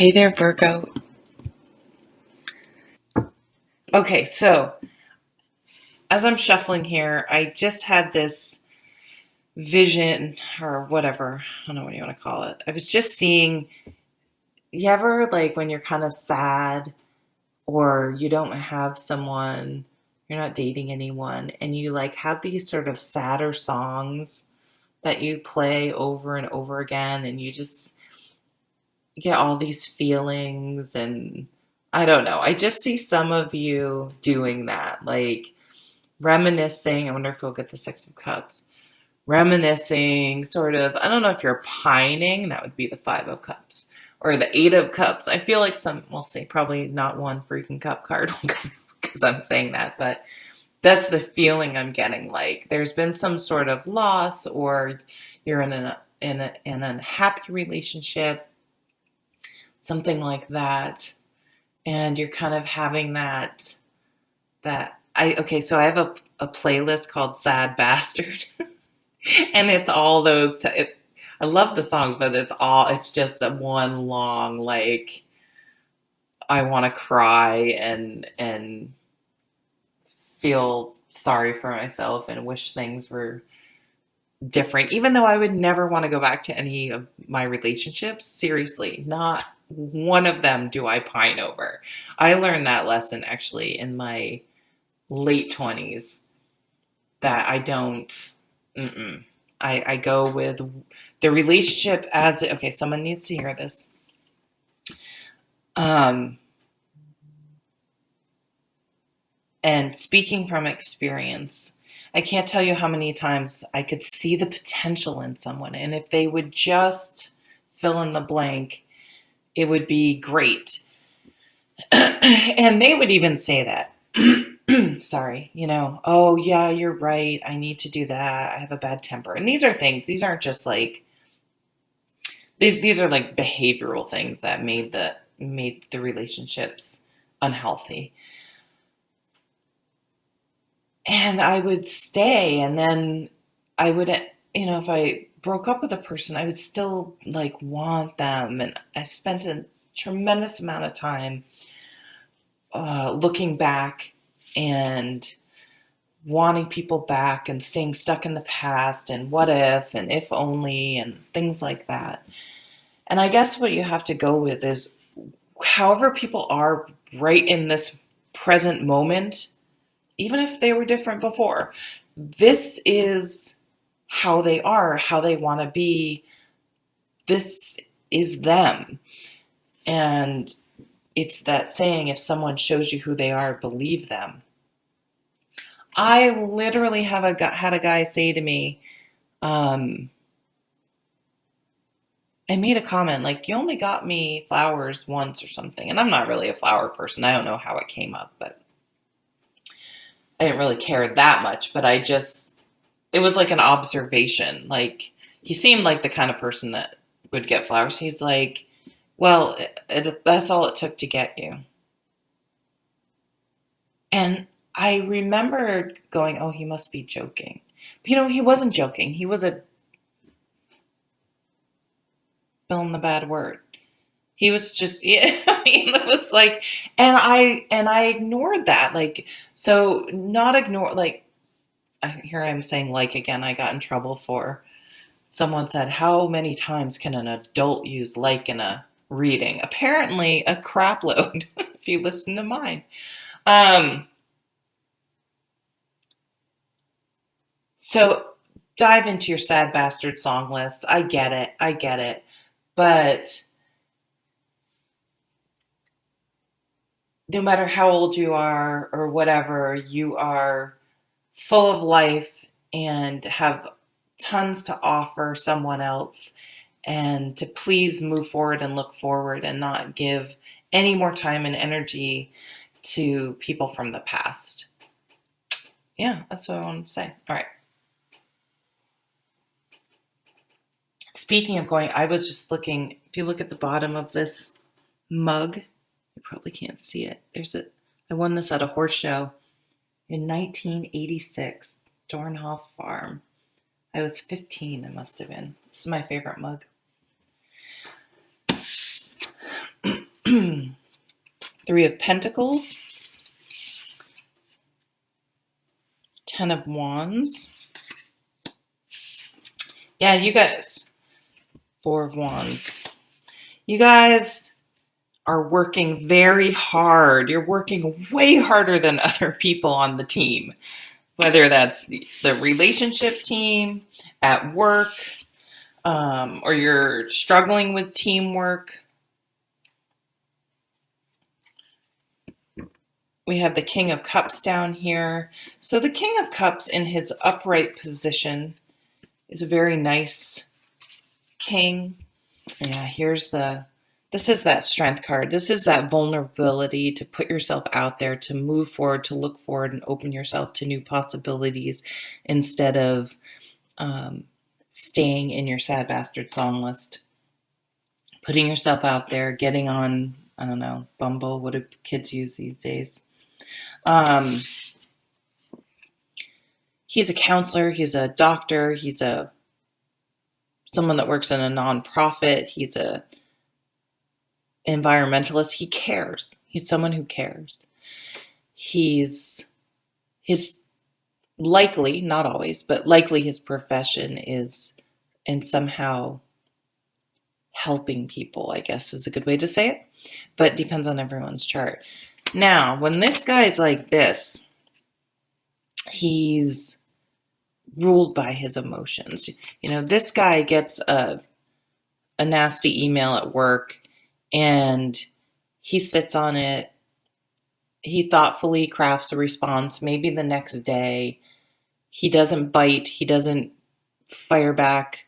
Hey there, Virgo. Okay, so as I'm shuffling here, I just had this vision or whatever. I don't know what you want to call it. I was just seeing, you ever like when you're kind of sad or you don't have someone, you're not dating anyone, and you like have these sort of sadder songs that you play over and over again, and you just get all these feelings and I don't know. I just see some of you doing that, like reminiscing. I wonder if we'll get the Six of Cups. Reminiscing, sort of. I don't know if you're pining. That would be the Five of Cups or the Eight of Cups. I feel like we'll say probably not one freaking cup card because I'm saying that, but that's the feeling I'm getting. Like there's been some sort of loss, or you're in an unhappy relationship, something like that, and you're kind of having that I okay, so I have a playlist called Sad Bastard. And it's all those I love the songs, but it's just a one long like I want to cry and feel sorry for myself and wish things were different, even though I would never want to go back to any of my relationships. Seriously, not one of them do I pine over. I learned that lesson actually in my late 20s, that I don't. Mm-mm. I go with the relationship as okay. Someone needs to hear this. Um, and speaking from experience, I can't tell you how many times I could see the potential in someone, and if they would just fill in the blank, it would be great. And they would even say that. Sorry, oh yeah, you're right. I need to do that. I have a bad temper. And these are things, these aren't just like, these are like behavioral things that made the relationships unhealthy. And I would stay, and then I would, if I broke up with a person, I would still like want them. And I spent a tremendous amount of time looking back and wanting people back and staying stuck in the past and what if and if only and things like that. And I guess what you have to go with is however people are right in this present moment, even if they were different before, this is how they are, how they want to be. This is them. And it's that saying, if someone shows you who they are, believe them. I literally had a guy say to me, um, I made a comment like, you only got me flowers once or something. And I'm not really a flower person. I don't know how it came up, but I didn't really care that much. But it was like an observation. Like, he seemed like the kind of person that would get flowers. He's like, well, that's all it took to get you. And I remembered going, oh, he must be joking. But, he wasn't joking. He was a fill in the bad word. He was just, yeah, I mean, it was like, and I ignored that. Like, so not ignore, like, here I'm saying like again, I got in trouble for, someone said, how many times can an adult use like in a reading? Apparently a crap load, if you listen to mine. Um, so dive into your sad bastard song list. I get it. I get it. But no matter how old you are or whatever, you are full of life and have tons to offer someone else, and to please move forward and look forward and not give any more time and energy to people from the past. Yeah, that's what I wanted to say. All right. Speaking of going, I was just looking, if you look at the bottom of this mug, you probably can't see it. I won this at a horse show in 1986, Dornhoff Farm. I was 15, it must have been. This is my favorite mug. Three of Pentacles, Ten of Wands. Yeah, you guys, Four of Wands. You guys are working very hard. You're working way harder than other people on the team, whether that's the relationship team, at work, or you're struggling with teamwork. We have the King of Cups down here. So the King of Cups in his upright position is a very nice king. Yeah, this is that strength card. This is that vulnerability to put yourself out there, to move forward, to look forward and open yourself to new possibilities instead of staying in your sad bastard song list. Putting yourself out there, getting on, I don't know, Bumble. What do kids use these days? He's a counselor. He's a doctor. He's someone that works in a nonprofit. He's a environmentalist. He cares. He's someone who cares. His likely, not always, but likely his profession is in somehow helping people, I guess is a good way to say it, but depends on everyone's chart. Now, when this guy's like this, he's ruled by his emotions. This guy gets a nasty email at work and he sits on it. He thoughtfully crafts a response. Maybe the next day he doesn't bite, he doesn't fire back,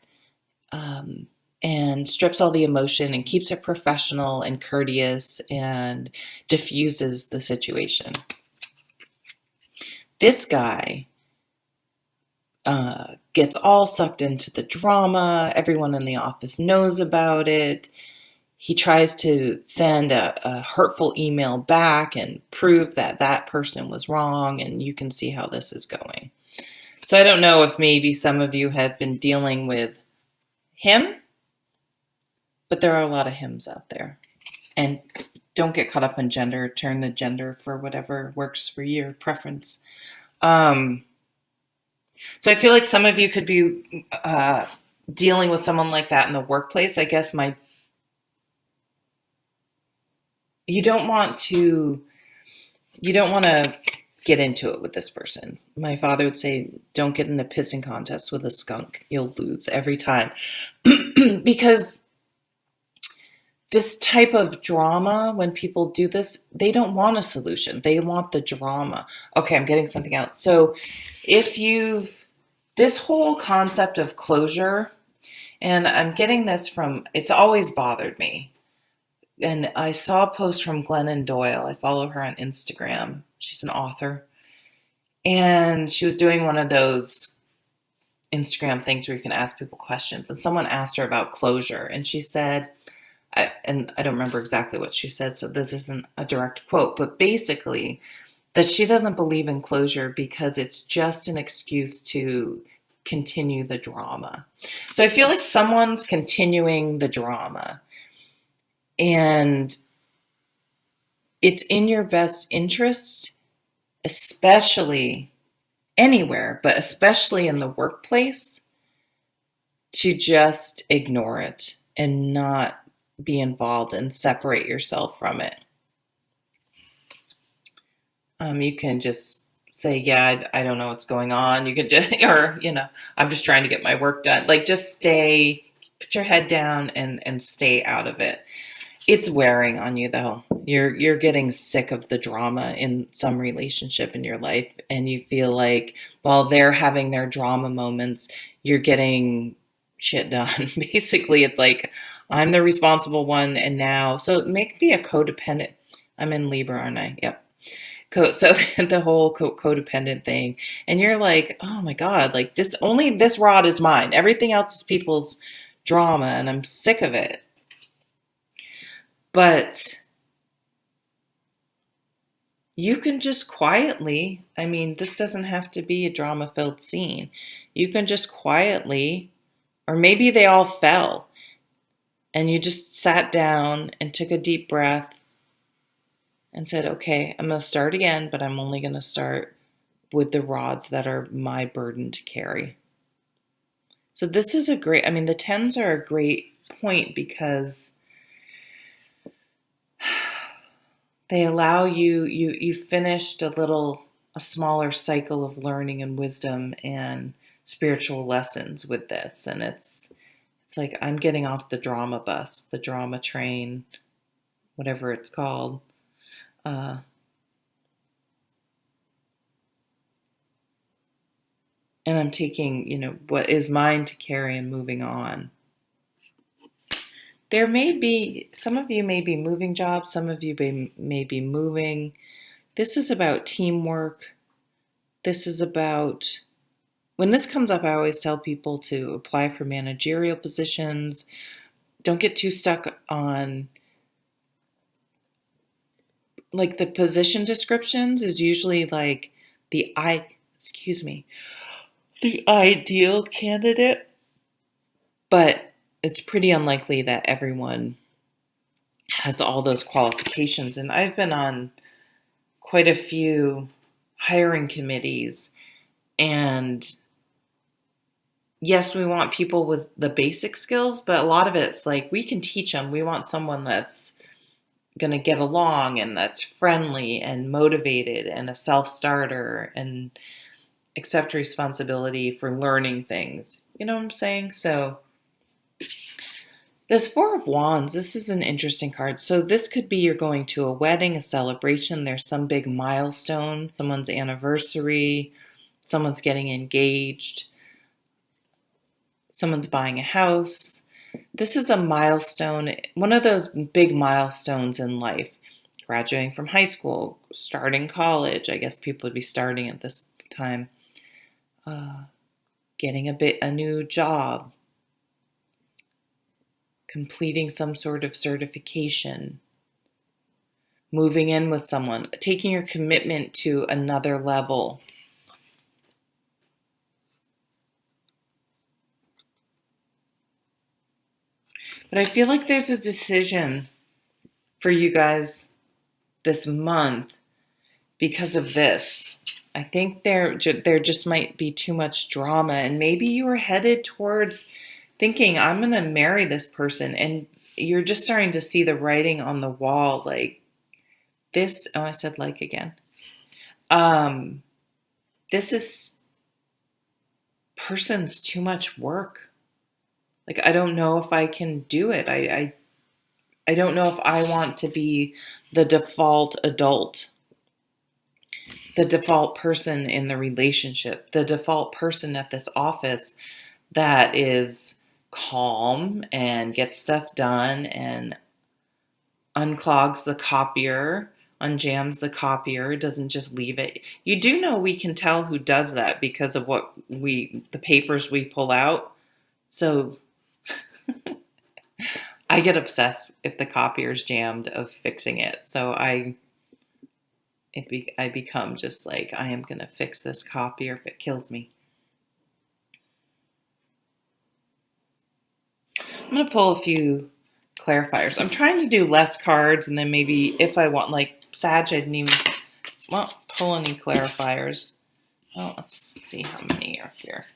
and strips all the emotion and keeps it professional and courteous and diffuses the situation. This guy gets all sucked into the drama. Everyone in the office knows about it. He tries to send a hurtful email back and prove that that person was wrong, and you can see how this is going. So I don't know if maybe some of you have been dealing with him, but there are a lot of hims out there. And don't get caught up in gender. Turn the gender for whatever works for your preference. So I feel like some of you could be dealing with someone like that in the workplace. I guess you don't want to get into it with this person. My father would say, don't get in a pissing contest with a skunk. You'll lose every time. Because this type of drama, when people do this, they don't want a solution. They want the drama. Okay, I'm getting something out. So this whole concept of closure, and I'm getting this from, it's always bothered me. And I saw a post from Glennon Doyle. I follow her on Instagram. She's an author. And she was doing one of those Instagram things where you can ask people questions. And someone asked her about closure. And she said, and I don't remember exactly what she said, so this isn't a direct quote, but basically that she doesn't believe in closure because it's just an excuse to continue the drama. So I feel like someone's continuing the drama. And it's in your best interest, especially anywhere, but especially in the workplace, to just ignore it and not be involved and separate yourself from it. You can just say, yeah, I don't know what's going on. You could just, or, I'm just trying to get my work done. Like, just put your head down and stay out of it. It's wearing on you, though. You're getting sick of the drama in some relationship in your life, and you feel like while they're having their drama moments, you're getting shit done. Basically, it's like, I'm the responsible one, and now, so be a codependent. I'm in Libra, aren't I? Yep. So the whole codependent thing, and you're like, oh my God, like this rod is mine. Everything else is people's drama, and I'm sick of it. But you can just quietly, this doesn't have to be a drama-filled scene. You can just quietly, or maybe they all fell, and you just sat down and took a deep breath and said, okay, I'm going to start again, but I'm only going to start with the rods that are my burden to carry. So this is the tens are a great point because they allow you finished a smaller cycle of learning and wisdom and spiritual lessons with this. And it's like I'm getting off the drama bus, the drama train, whatever it's called. Uh, and I'm taking, what is mine to carry and moving on. There may be, some of you may be moving jobs, some of you may be moving. This is about teamwork. This is about, when this comes up, I always tell people to apply for managerial positions. Don't get too stuck on, like, the position descriptions is usually like the ideal candidate, but it's pretty unlikely that everyone has all those qualifications. And I've been on quite a few hiring committees, and yes, we want people with the basic skills, but a lot of it's like we can teach them. We want someone that's going to get along and that's friendly and motivated and a self-starter and accept responsibility for learning things. You know what I'm saying? So this Four of Wands, this is an interesting card. So this could be you're going to a wedding, a celebration. There's some big milestone, someone's anniversary, someone's getting engaged, someone's buying a house. This is a milestone, one of those big milestones in life. Graduating from high school, starting college. I guess people would be starting at this time. Getting a new job. Completing some sort of certification. Moving in with someone. Taking your commitment to another level. But I feel like there's a decision for you guys this month because of this. I think there just might be too much drama, and maybe you were headed towards thinking, I'm going to marry this person, and you're just starting to see the writing on the wall, like this. Oh, I said like again. This is person's too much work. Like, I don't know if I can do it. I don't know if I want to be the default adult, the default person in the relationship, the default person at this office that is calm and gets stuff done and unclogs the copier, unjams the copier, doesn't just leave it. You do know we can tell who does that because of the papers we pull out. So I get obsessed if the copier's jammed of fixing it. So I become just like, I am going to fix this copier if it kills me. I'm going to pull a few clarifiers. I'm trying to do less cards, and then maybe if I want, like Sag, I didn't even pull any clarifiers. Well, let's see how many are here.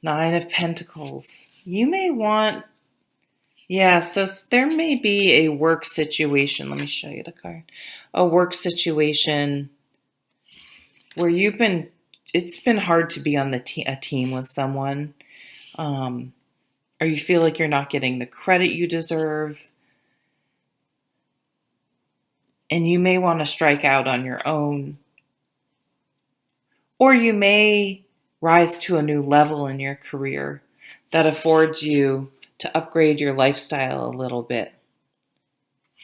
9 of Pentacles. You may want, so there may be a work situation. Let me show you the card. A work situation where it's been hard to be on a team with someone. Or you feel like you're not getting the credit you deserve. And you may want to strike out on your own. Or you may rise to a new level in your career that affords you to upgrade your lifestyle a little bit.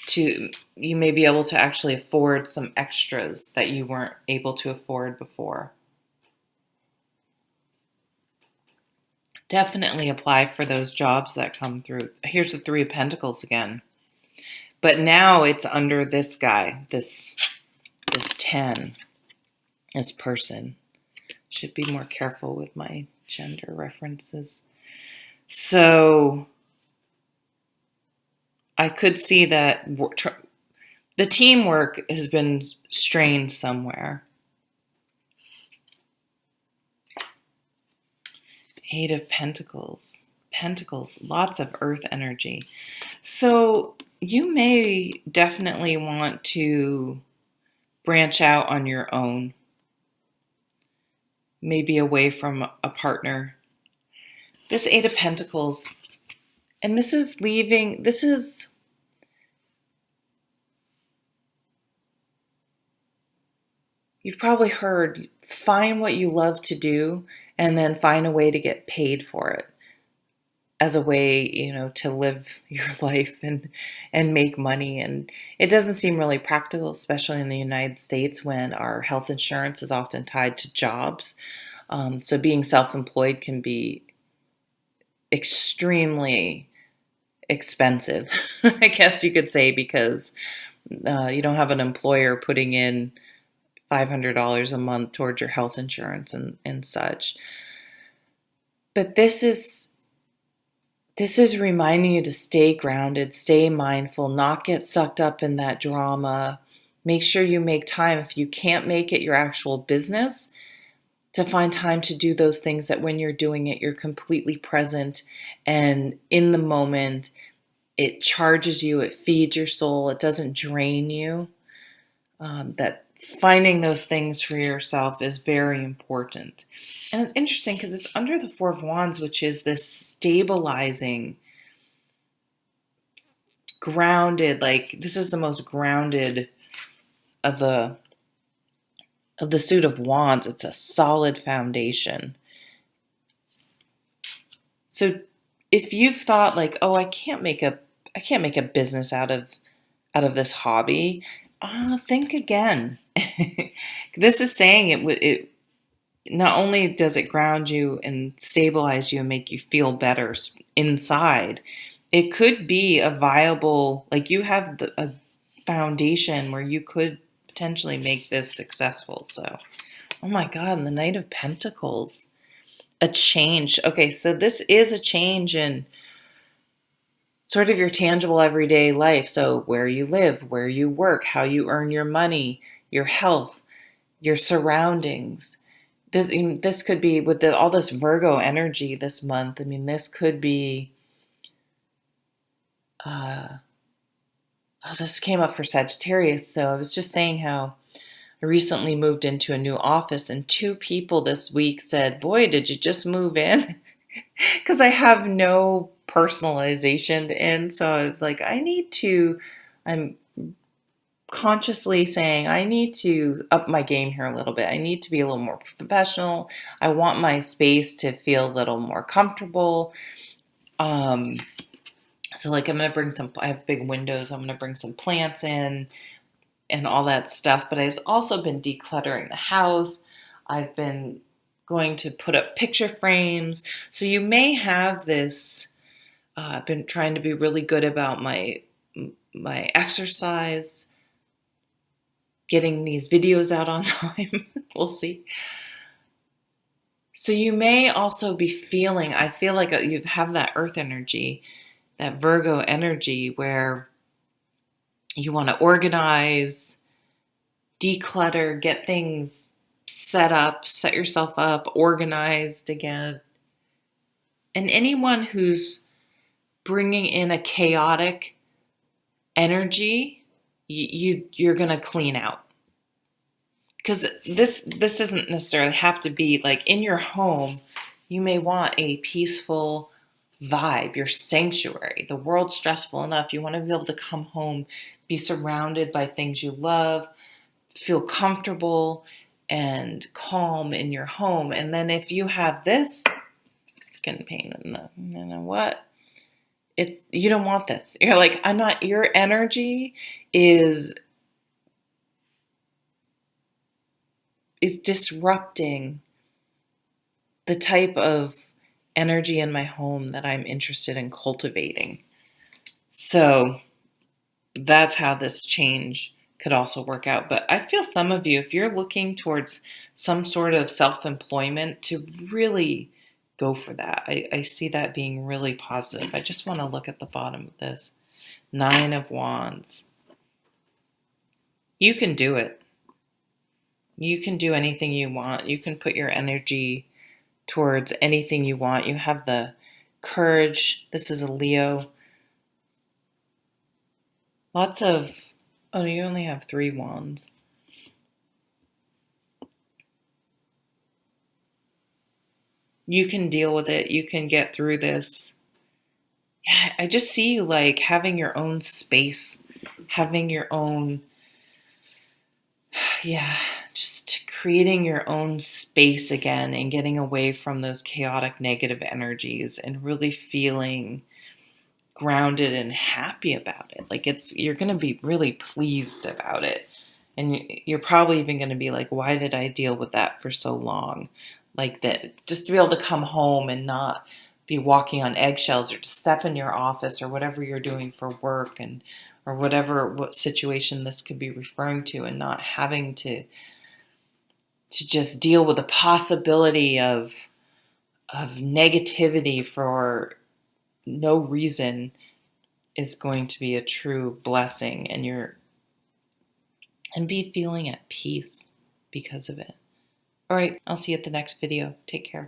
You may be able to actually afford some extras that you weren't able to afford before. Definitely apply for those jobs that come through. Here's the 3 of Pentacles again. But now it's under this guy, this 10, this person. Should be more careful with my gender references. So I could see that The teamwork has been strained somewhere. Eight of Pentacles. Pentacles, lots of earth energy. So you may definitely want to branch out on your own, maybe away from a partner. This Eight of Pentacles, and this is you've probably heard, find what you love to do and then find a way to get paid for it, as a way, to live your life and make money. And it doesn't seem really practical, especially in the United States when our health insurance is often tied to jobs. So being self-employed can be extremely expensive, I guess you could say, because you don't have an employer putting in $500 a month towards your health insurance and such. But this is reminding you to stay grounded, stay mindful, not get sucked up in that drama. Make sure you make time, if you can't make it your actual business, to find time to do those things that when you're doing it, you're completely present and in the moment. It charges you, it feeds your soul, it doesn't drain you. That finding those things for yourself is very important. And it's interesting because it's under the Four of Wands, which is this stabilizing, grounded, like this is the most grounded of the suit of wands. It's a solid foundation. So if you've thought like, oh, I can't make a business out of this hobby, think again. This is saying it not only does it ground you and stabilize you and make you feel better inside, it could be a viable, like you have a foundation where you could potentially make this successful. So, oh my God, and the Knight of Pentacles, a change. Okay, so this is a change in sort of your tangible everyday life. So where you live, where you work, how you earn your money, your health, your surroundings. This could be with all this Virgo energy this month. I mean, this could be. This came up for Sagittarius. So I was just saying how I recently moved into a new office, and two people this week said, "Boy, did you just move in?" Because I have no personalization in. So I was like, I'm consciously saying I need to up my game here a little bit. I need to be a little more professional. I want my space to feel a little more comfortable. So like I'm going to bring I have big windows. I'm going to bring some plants in and all that stuff. But I've also been decluttering the house. I've been going to put up picture frames. So you may have this. I've been trying to be really good about my exercise, getting these videos out on time. We'll see. So you may also be feeling, I feel like you have that earth energy, that Virgo energy, where you want to organize, declutter, get things set up, set yourself up, organized again. And anyone who's bringing in a chaotic energy, you're going to clean out. Because this doesn't necessarily have to be like in your home. You may want a peaceful vibe, your sanctuary. The world's stressful enough. You want to be able to come home, be surrounded by things you love, feel comfortable and calm in your home. And then if you have this, getting pain in the, you know what? You don't want this. You're like, your energy is disrupting the type of energy in my home that I'm interested in cultivating. So that's how this change could also work out. But I feel some of you, if you're looking towards some sort of self-employment, to really go for that. I see that being really positive. I just want to look at the bottom of this. 9 of Wands. You can do it. You can do anything you want. You can put your energy towards anything you want. You have the courage. This is a Leo. Lots of, oh, you only have 3 wands. You can deal with it. You can get through this. Yeah, I just see you like having your own space, having your own, yeah, just creating your own space again and getting away from those chaotic negative energies and really feeling grounded and happy about it. Like you're going to be really pleased about it. And you're probably even going to be like, why did I deal with that for so long? Like that, just to be able to come home and not be walking on eggshells, or to step in your office or whatever you're doing for work, and or what situation this could be referring to, and not having to just deal with the possibility of negativity for no reason is going to be a true blessing, and be feeling at peace because of it. All right, I'll see you at the next video. Take care.